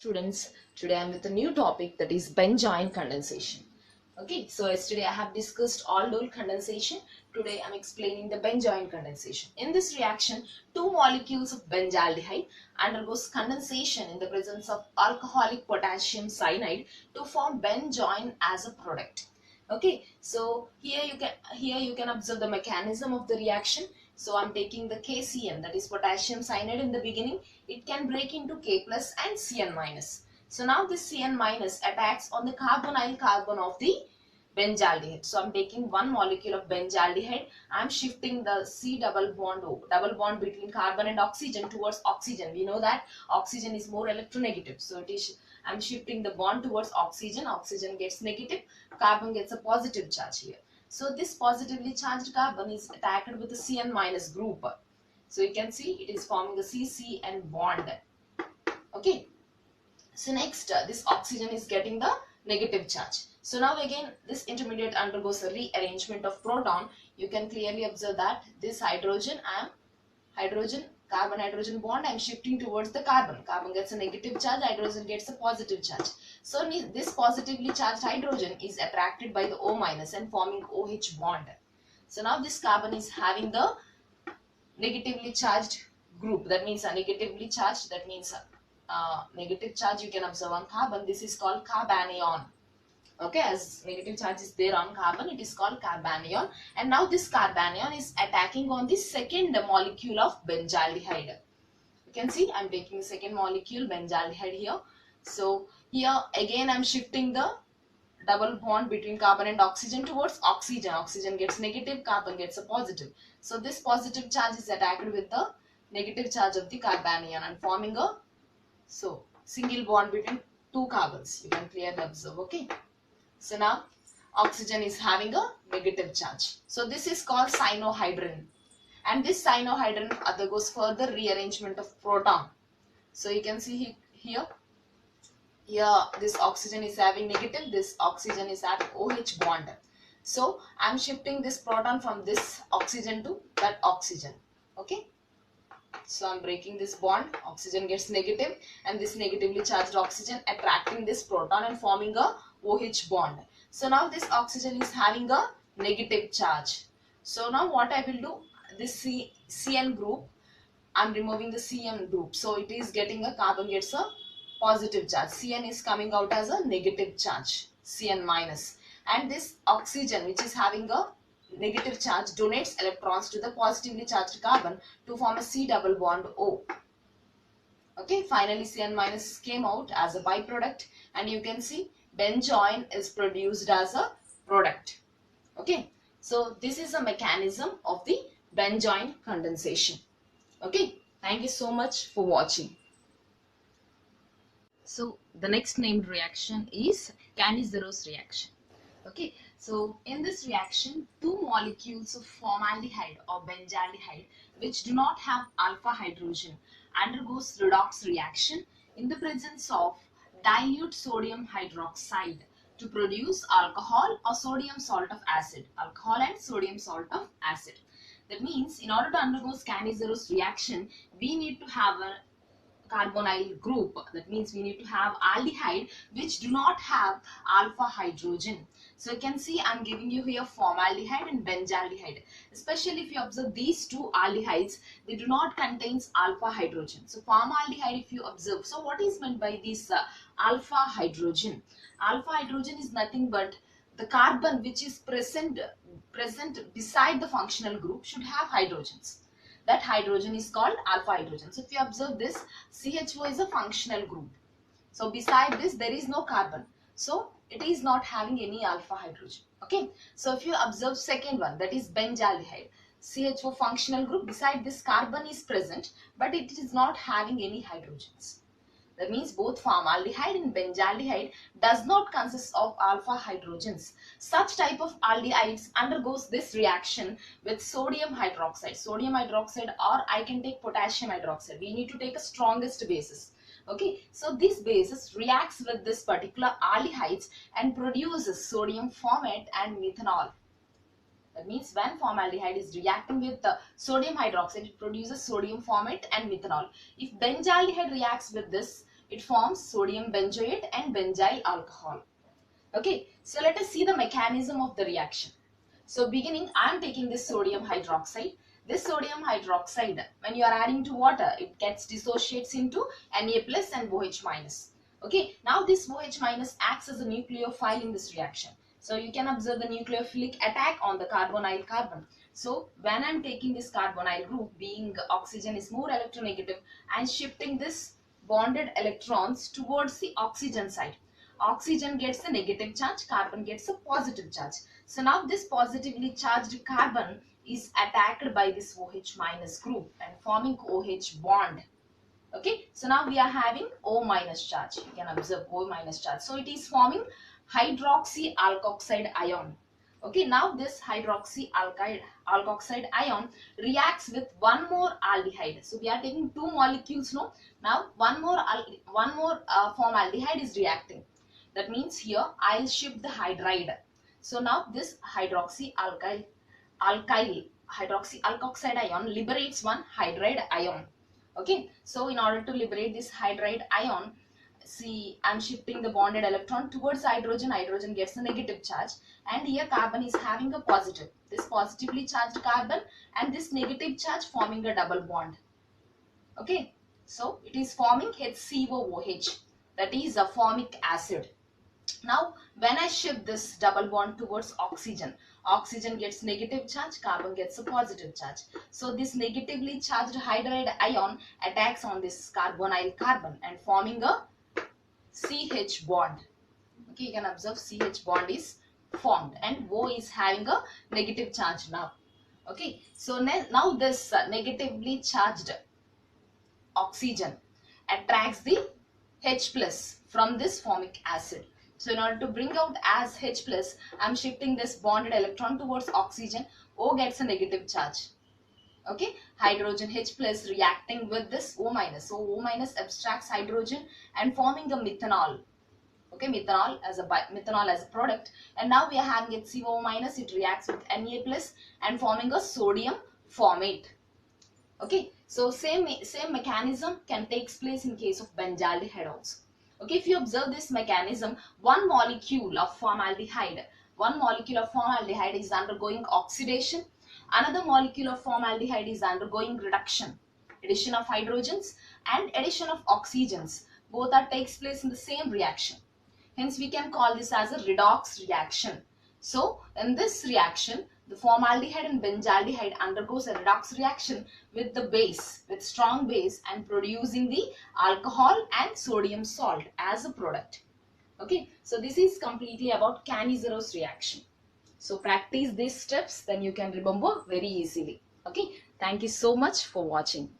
Students, today I am with a new topic, that is benzoin condensation. Okay, so yesterday I have discussed aldol condensation. Today I am explaining the benzoin condensation. In this reaction, two molecules of benzaldehyde undergoes condensation in the presence of alcoholic potassium cyanide to form benzoin as a product. Okay, so here you can observe the mechanism of the reaction. So I'm taking the KCN, that is potassium cyanide, in the beginning. It can break into K plus and Cn minus. So now this Cn minus attacks on the carbonyl carbon of the benzaldehyde. So I'm taking one molecule of benzaldehyde. I'm shifting the C double bond O, double bond between carbon and oxygen, towards oxygen. We know that oxygen is more electronegative. So I'm shifting the bond towards oxygen. Oxygen gets negative, carbon gets a positive charge here. So this positively charged carbon is attacked with the Cn minus group. So you can see it is forming a CCN bond. Okay. So next, this oxygen is getting the negative charge. So now again this intermediate undergoes a rearrangement of proton. You can clearly observe that this carbon hydrogen bond I am shifting towards the carbon. Carbon gets a negative charge, hydrogen gets a positive charge. So this positively charged hydrogen is attracted by the O minus and forming OH bond. So now this carbon is having the negatively charged group. That means a negatively charged, that means negative charge you can observe on carbon. This is called carbanion. Okay, as negative charge is there on carbon, it is called carbanion. And now this carbanion is attacking on the second molecule of benzaldehyde. You can see I'm taking the second molecule, benzaldehyde, here. So here again I'm shifting the double bond between carbon and oxygen towards oxygen. Oxygen gets negative, carbon gets a positive. So this positive charge is attacked with the negative charge of the carbanion and forming a single bond between two carbons. You can clearly observe. Okay. So now oxygen is having a negative charge. So this is called cyanohydrin. And this cyanohydrin undergoes further rearrangement of proton. So you can see here this oxygen is having negative, this oxygen is having OH bond. So I'm shifting this proton from this oxygen to that oxygen. Okay. So I'm breaking this bond, oxygen gets negative, and this negatively charged oxygen attracting this proton and forming a OH bond. So now this oxygen is having a negative charge. So now what I will do, this CN group, I'm removing the CN group. So it is getting a carbon gets a positive charge. Cn is coming out as a negative charge, Cn minus. And this oxygen, which is having a negative charge, donates electrons to the positively charged carbon to form a C double bond O. Okay, finally Cn minus came out as a byproduct, and you can see benzoin is produced as a product. Okay, so this is a mechanism of the benzoin condensation. Okay, thank you so much for watching. So the next named reaction is Cannizzaro's reaction. Okay, so in this reaction, two molecules of formaldehyde or benzaldehyde which do not have alpha hydrogen undergoes redox reaction in the presence of dilute sodium hydroxide to produce alcohol or sodium salt of acid. Alcohol and sodium salt of acid. That means in order to undergo Cannizzaro's reaction, we need to have a carbonyl group. That means we need to have aldehyde which do not have alpha hydrogen. So you can see I'm giving you here formaldehyde and benzaldehyde. Especially if you observe these two aldehydes, they do not contain alpha hydrogen. So formaldehyde, if you observe, so what is meant by this alpha hydrogen? Alpha hydrogen is nothing but the carbon which is present beside the functional group should have hydrogens. That hydrogen is called alpha hydrogen. So if you observe this, CHO is a functional group. So beside this there is no carbon. So it is not having any alpha hydrogen. Okay. So if you observe second one, that is benzaldehyde. CHO functional group, beside this carbon is present, but it is not having any hydrogens. That means both formaldehyde and benzaldehyde does not consist of alpha hydrogens. Such type of aldehydes undergoes this reaction with sodium hydroxide. Sodium hydroxide, or I can take potassium hydroxide. We need to take a strongest basis. Okay, so this basis reacts with this particular aldehydes and produces sodium formate and methanol. That means when formaldehyde is reacting with the sodium hydroxide, it produces sodium formate and methanol. If benzaldehyde reacts with this It forms sodium benzoate and benzyl alcohol. Okay, so let us see the mechanism of the reaction. So beginning, I am taking this sodium hydroxide. This sodium hydroxide, when you are adding to water, it gets dissociates into Na plus and OH minus. Okay, now this OH minus acts as a nucleophile in this reaction. So you can observe the nucleophilic attack on the carbonyl carbon. So when I am taking this carbonyl group, being oxygen is more electronegative, I am shifting this bonded electrons towards the oxygen side. Oxygen gets a negative charge, carbon gets a positive charge. So now this positively charged carbon is attacked by this OH minus group and forming OH bond. Okay, so now we are having O minus charge. You can observe O minus charge. So it is forming hydroxy alkoxide ion. Okay, now this hydroxy alkoxide ion reacts with one more aldehyde. So we are taking two molecules now. Now one more formaldehyde is reacting. That means here I'll shift the hydride. So now this hydroxy alkoxide ion liberates one hydride ion. Okay, so in order to liberate this hydride ion, see, I'm shifting the bonded electron towards hydrogen. Hydrogen gets a negative charge, and here carbon is having a positive. This positively charged carbon and this negative charge forming a double bond. Okay, so it is forming HCOOH, that is a formic acid. Now when I shift this double bond towards oxygen, oxygen gets negative charge, carbon gets a positive charge. So this negatively charged hydride ion attacks on this carbonyl carbon and forming a CH bond. Okay, you can observe CH bond is formed and O is having a negative charge now. Okay, so now this negatively charged oxygen attracts the H plus from this formic acid. So in order to bring out as H plus, I am shifting this bonded electron towards oxygen. O gets a negative charge. Okay, hydrogen H plus reacting with this O minus. So O minus abstracts hydrogen and forming a methanol. Okay, methanol as a product. And now we are having HCO minus. It reacts with Na plus and forming a sodium formate. Okay, so same mechanism can take place in case of benzaldehyde also. Okay, if you observe this mechanism, one molecule of formaldehyde is undergoing oxidation. Another molecule of formaldehyde is undergoing reduction, addition of hydrogens and addition of oxygens. Both are takes place in the same reaction. Hence, we can call this as a redox reaction. So, in this reaction, the formaldehyde and benzaldehyde undergoes a redox reaction with the base, with strong base, and producing the alcohol and sodium salt as a product. Okay, so this is completely about Cannizzaro's reaction. So practice these steps, then you can remember very easily. Okay, thank you so much for watching.